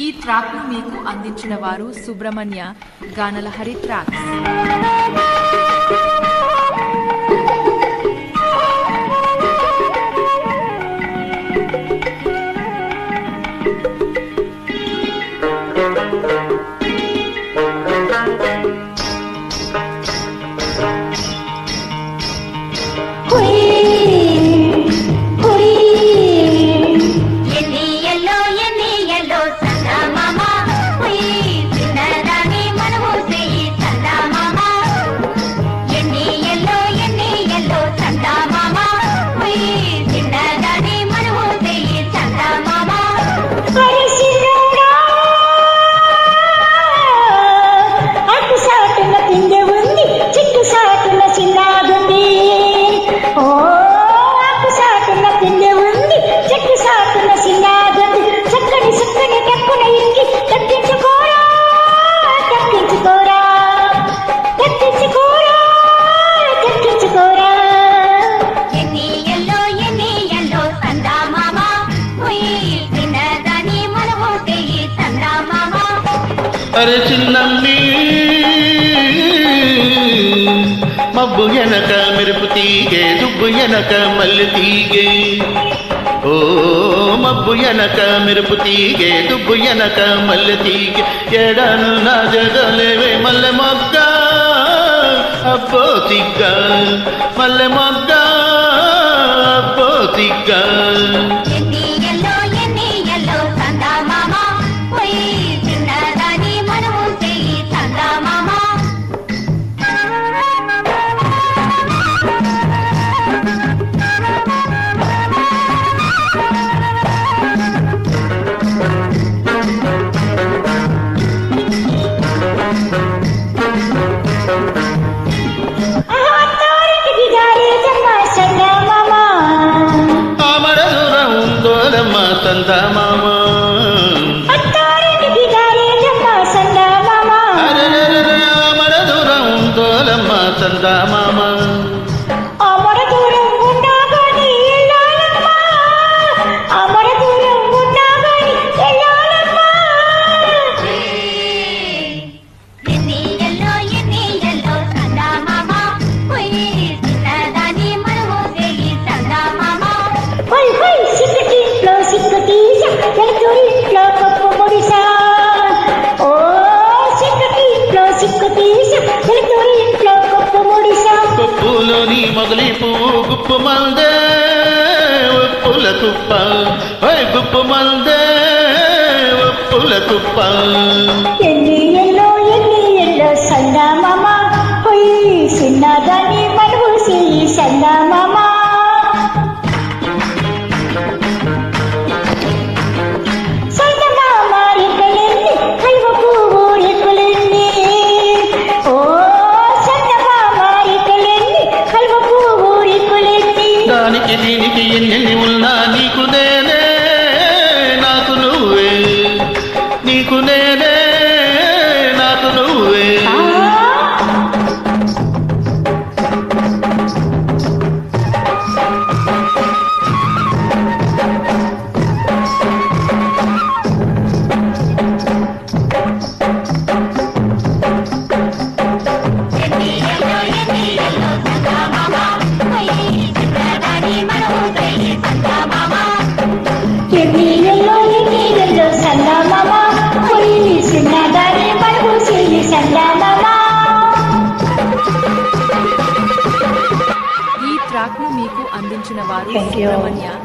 ఈ ట్రాక్ ను మీకు అందించిన వారు సుబ్రహ్మణ్య గానలహరి ట్రాక్స్. అరే చిన్నమ్మి మబ్బు ఎనక మెరుపు తీగే దుబ్బు ఎనక మల్లె తీగే. ఓ మబ్బు ఎనక మెరుపు తీగే దుబ్బు ఎనక మల్లె తీగే. ఏడాను నా జగలేవే మల్లె మొగ్గ అబ్బో తిగ్గ మల్లె మొగ్గ అబ్బో తిగ్గ. సందా మామ అమర దూరం దోలమ్మ సందా మామ. కొప్పులోని మొదలి పువ్వు గుప్పు మందే ఒప్పుల కుప్ప గుప్పు మందే ఒప్పుల కుప్ప. ఎన్ని ఎల్లో సందా మామ చిన్నదాన్ని మనూసి సందా మామ. దీనికి ఎన్ని ఉన్నా నీకు నేనే నాకు నువ్వే నీకు నేనే నాకు నువ్వే. ఈ ట్రాక్ ను మీకు అందించిన వారు సుబ్రహ్మణ్య